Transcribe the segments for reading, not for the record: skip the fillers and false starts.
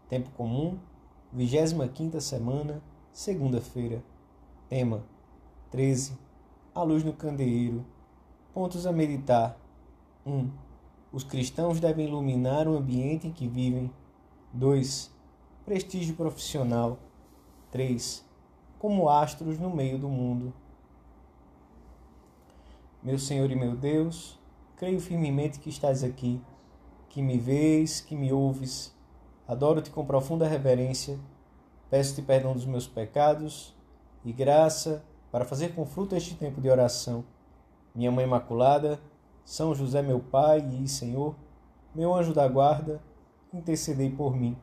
Tempo comum, 25ª semana, segunda-feira. Tema: 13. A luz no candeeiro. Pontos a meditar. 1. Os cristãos devem iluminar o ambiente em que vivem. 2. Prestígio profissional. 3. Como astros no meio do mundo. Meu Senhor e meu Deus, creio firmemente que estás aqui, que me vês, que me ouves. Adoro-te com profunda reverência. Peço-te perdão dos meus pecados e graça para fazer com fruto este tempo de oração. Minha Mãe Imaculada, São José meu Pai e Senhor, meu anjo da guarda, intercedei por mim.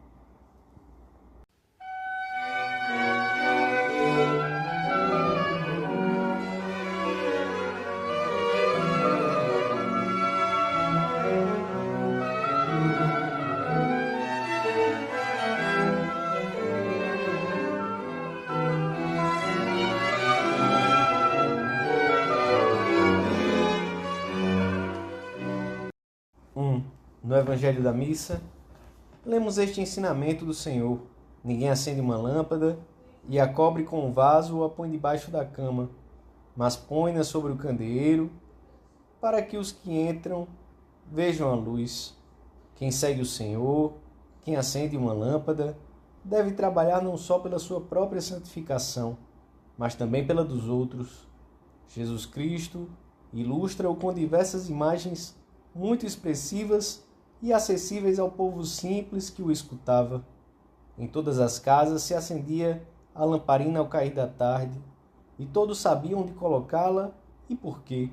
No Evangelho da Missa, lemos este ensinamento do Senhor. Ninguém acende uma lâmpada e a cobre com um vaso ou a põe debaixo da cama, mas põe-na sobre o candeeiro, para que os que entram vejam a luz. Quem segue o Senhor, quem acende uma lâmpada, deve trabalhar não só pela sua própria santificação, mas também pela dos outros. Jesus Cristo ilustra-o com diversas imagens muito expressivas e acessíveis ao povo simples que o escutava. Em todas as casas se acendia a lamparina ao cair da tarde, e todos sabiam onde colocá-la e por quê.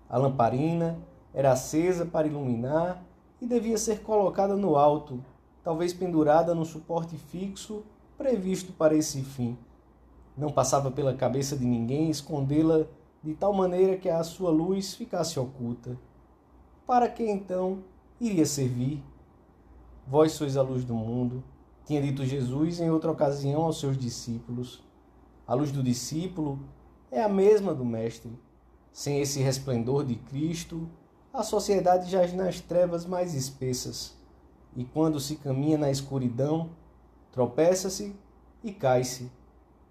A lamparina era acesa para iluminar e devia ser colocada no alto, talvez pendurada num suporte fixo previsto para esse fim. Não passava pela cabeça de ninguém escondê-la de tal maneira que a sua luz ficasse oculta. Para que então iria servir? Vós sois a luz do mundo, tinha dito Jesus em outra ocasião aos seus discípulos. A luz do discípulo é a mesma do Mestre. Sem esse resplendor de Cristo, a sociedade jaz nas trevas mais espessas, e quando se caminha na escuridão, tropeça-se e cai-se.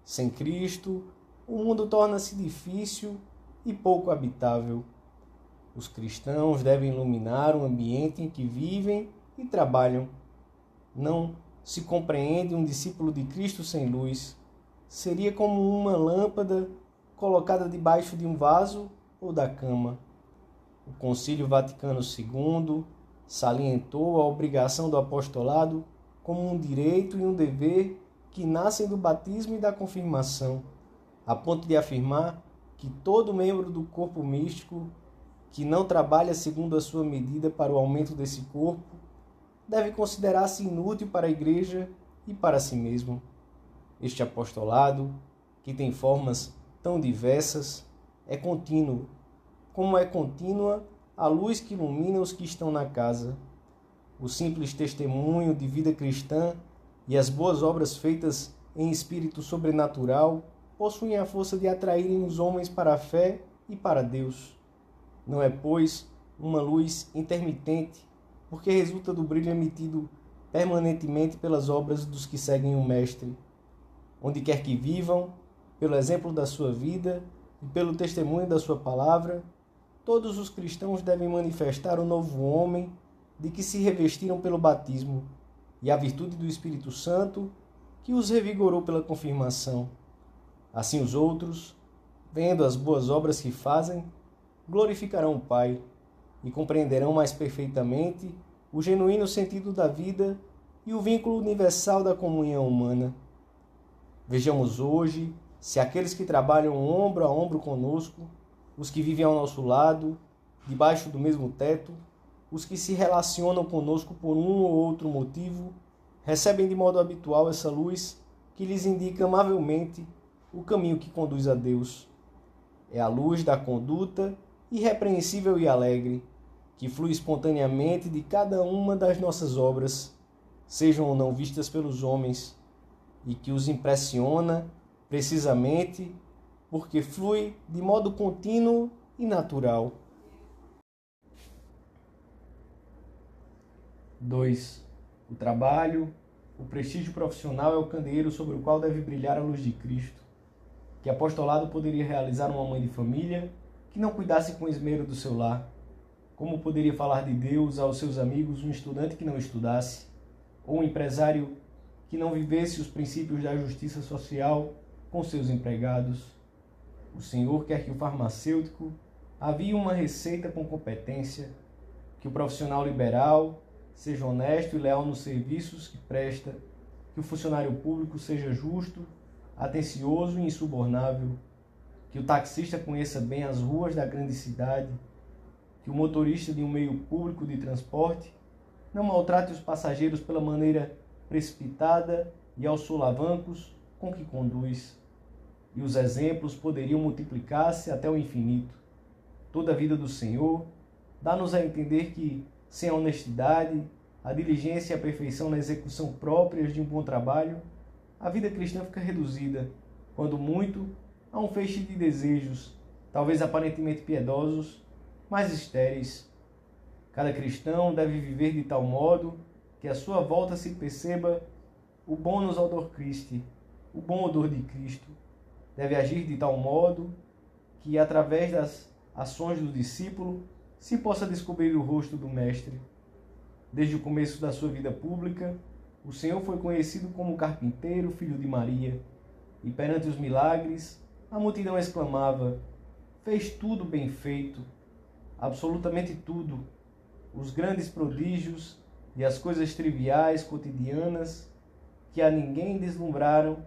Sem Cristo, o mundo torna-se difícil e pouco habitável. Os cristãos devem iluminar o ambiente em que vivem e trabalham. Não se compreende um discípulo de Cristo sem luz. Seria como uma lâmpada colocada debaixo de um vaso ou da cama. O Concílio Vaticano II salientou a obrigação do apostolado como um direito e um dever que nascem do batismo e da confirmação, a ponto de afirmar que todo membro do corpo místico que não trabalha segundo a sua medida para o aumento desse corpo, deve considerar-se inútil para a Igreja e para si mesmo. Este apostolado, que tem formas tão diversas, é contínuo, como é contínua a luz que ilumina os que estão na casa. O simples testemunho de vida cristã e as boas obras feitas em espírito sobrenatural possuem a força de atraírem os homens para a fé e para Deus. Não é, pois, uma luz intermitente, porque resulta do brilho emitido permanentemente pelas obras dos que seguem o Mestre. Onde quer que vivam, pelo exemplo da sua vida e pelo testemunho da sua palavra, todos os cristãos devem manifestar o novo homem de que se revestiram pelo batismo e a virtude do Espírito Santo que os revigorou pela confirmação. Assim os outros, vendo as boas obras que fazem, glorificarão o Pai e compreenderão mais perfeitamente o genuíno sentido da vida e o vínculo universal da comunhão humana. Vejamos hoje se aqueles que trabalham ombro a ombro conosco, os que vivem ao nosso lado, debaixo do mesmo teto, os que se relacionam conosco por um ou outro motivo, recebem de modo habitual essa luz que lhes indica amavelmente o caminho que conduz a Deus. É a luz da conduta irrepreensível e alegre, que flui espontaneamente de cada uma das nossas obras, sejam ou não vistas pelos homens, e que os impressiona precisamente porque flui de modo contínuo e natural. 2. O trabalho O prestígio profissional é o candeeiro sobre o qual deve brilhar a luz de Cristo. Que apostolado poderia realizar uma mãe de família que não cuidasse com esmero do seu lar? Como poderia falar de Deus aos seus amigos um estudante que não estudasse? Ou um empresário que não vivesse os princípios da justiça social com seus empregados? O Senhor quer que o farmacêutico avie uma receita com competência, que o profissional liberal seja honesto e leal nos serviços que presta, que o funcionário público seja justo, atencioso e insubornável, que o taxista conheça bem as ruas da grande cidade, que o motorista de um meio público de transporte não maltrate os passageiros pela maneira precipitada e aos solavancos com que conduz. E os exemplos poderiam multiplicar-se até o infinito. Toda a vida do Senhor dá-nos a entender que, sem a honestidade, a diligência e a perfeição na execução próprias de um bom trabalho, a vida cristã fica reduzida, quando muito, a um feixe de desejos, talvez aparentemente piedosos, mas estéreis. Cada cristão deve viver de tal modo que à sua volta se perceba o bonus odor Christi, o bom odor de Cristo. Deve agir de tal modo que, através das ações do discípulo, se possa descobrir o rosto do Mestre. Desde o começo da sua vida pública, o Senhor foi conhecido como carpinteiro, filho de Maria, e perante os milagres, a multidão exclamava: fez tudo bem feito, absolutamente tudo. Os grandes prodígios e as coisas triviais, cotidianas, que a ninguém deslumbraram,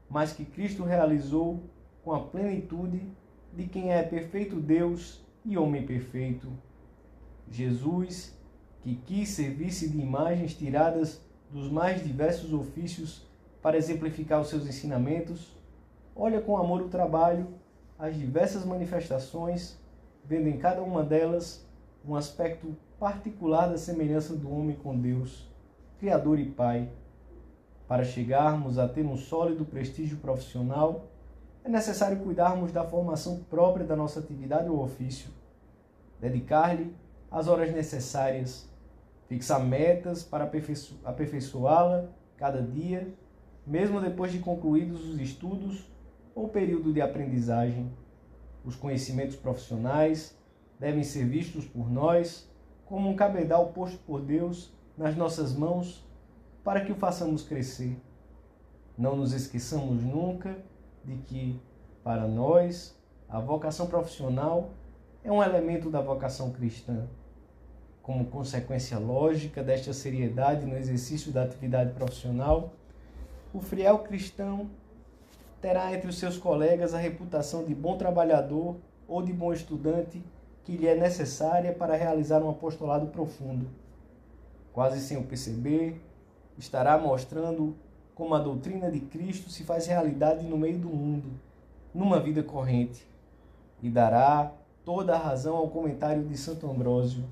mas que Cristo realizou com a plenitude de quem é perfeito Deus e homem perfeito. Jesus, que quis servir-se de imagens tiradas dos mais diversos ofícios para exemplificar os seus ensinamentos, olha com amor o trabalho, as diversas manifestações, vendo em cada uma delas um aspecto particular da semelhança do homem com Deus, Criador e Pai. Para chegarmos a ter um sólido prestígio profissional, é necessário cuidarmos da formação própria da nossa atividade ou ofício, dedicar-lhe as horas necessárias, fixar metas para aperfeiçoá-la cada dia, mesmo depois de concluídos os estudos ou período de aprendizagem. Os conhecimentos profissionais devem ser vistos por nós como um cabedal posto por Deus nas nossas mãos para que o façamos crescer. Não nos esqueçamos nunca de que, para nós, a vocação profissional é um elemento da vocação cristã. Como consequência lógica desta seriedade no exercício da atividade profissional, o fiel cristão terá entre os seus colegas a reputação de bom trabalhador ou de bom estudante que lhe é necessária para realizar um apostolado profundo. Quase sem o perceber, estará mostrando como a doutrina de Cristo se faz realidade no meio do mundo, numa vida corrente, e dará toda a razão ao comentário de Santo Ambrósio: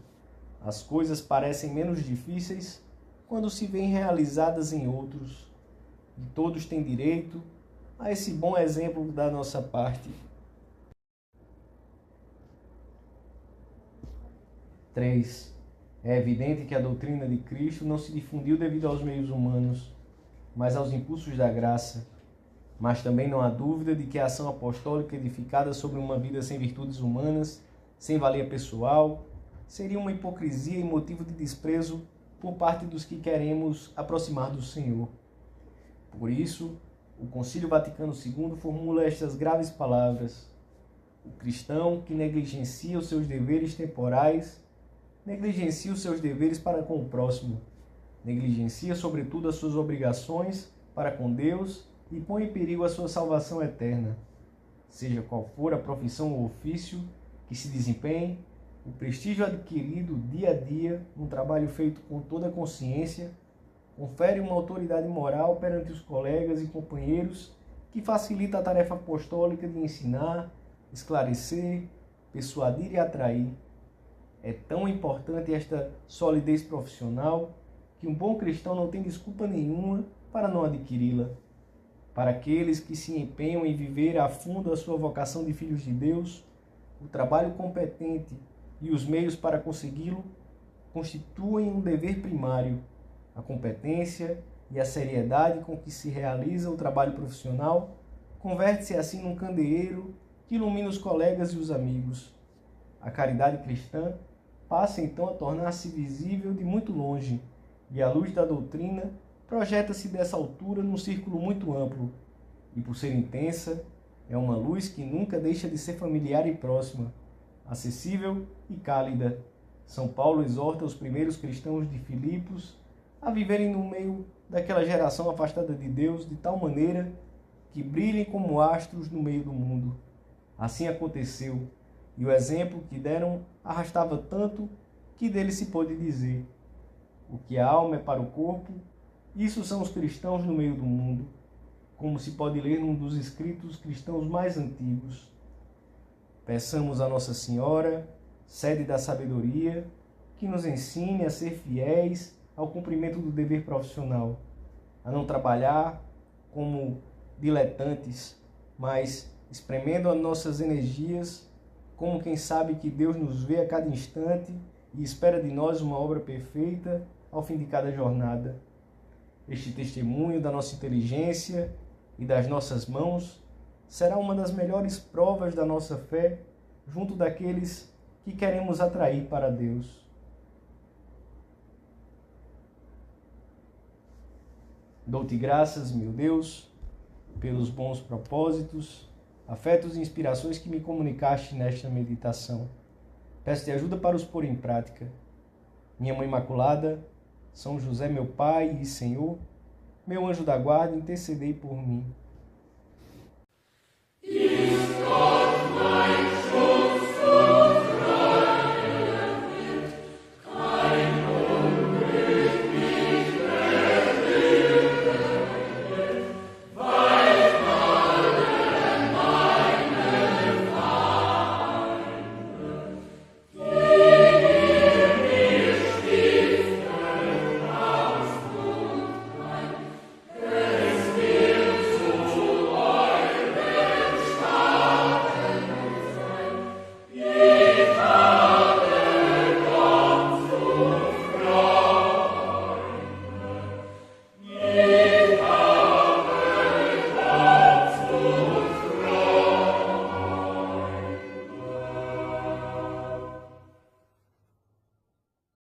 as coisas parecem menos difíceis quando se veem realizadas em outros, e todos têm direito a esse bom exemplo da nossa parte. 3. É evidente que a doutrina de Cristo não se difundiu devido aos meios humanos, mas aos impulsos da graça. Mas também não há dúvida de que a ação apostólica edificada sobre uma vida sem virtudes humanas, sem valia pessoal, seria uma hipocrisia e motivo de desprezo por parte dos que queremos aproximar do Senhor. Por isso, o Concílio Vaticano II formula estas graves palavras: o cristão que negligencia os seus deveres temporais, negligencia os seus deveres para com o próximo, negligencia sobretudo as suas obrigações para com Deus e põe em perigo a sua salvação eterna. Seja qual for a profissão ou ofício que se desempenhe, o prestígio adquirido dia a dia, um trabalho feito com toda a consciência, confere uma autoridade moral perante os colegas e companheiros que facilita a tarefa apostólica de ensinar, esclarecer, persuadir e atrair. É tão importante esta solidez profissional que um bom cristão não tem desculpa nenhuma para não adquiri-la. Para aqueles que se empenham em viver a fundo a sua vocação de filhos de Deus, o trabalho competente e os meios para consegui-lo constituem um dever primário. A competência e a seriedade com que se realiza o trabalho profissional converte-se assim num candeeiro que ilumina os colegas e os amigos. A caridade cristã passa então a tornar-se visível de muito longe, e a luz da doutrina projeta-se dessa altura num círculo muito amplo, e por ser intensa, é uma luz que nunca deixa de ser familiar e próxima, acessível e cálida. São Paulo exorta os primeiros cristãos de Filipos a viverem no meio daquela geração afastada de Deus de tal maneira que brilhem como astros no meio do mundo. Assim aconteceu, e o exemplo que deram arrastava tanto que dele se pôde dizer: o que a alma é para o corpo, isso são os cristãos no meio do mundo, como se pode ler num dos escritos cristãos mais antigos. Peçamos a Nossa Senhora, sede da sabedoria, que nos ensine a ser fiéis ao cumprimento do dever profissional, a não trabalhar como diletantes, mas espremendo as nossas energias como quem sabe que Deus nos vê a cada instante e espera de nós uma obra perfeita ao fim de cada jornada. Este testemunho da nossa inteligência e das nossas mãos será uma das melhores provas da nossa fé junto daqueles que queremos atrair para Deus. Dou-te graças, meu Deus, pelos bons propósitos, afetos e inspirações que me comunicaste nesta meditação. Peço-te ajuda para os pôr em prática. Minha Mãe Imaculada, São José, meu Pai e Senhor, meu anjo da guarda, intercedei por mim.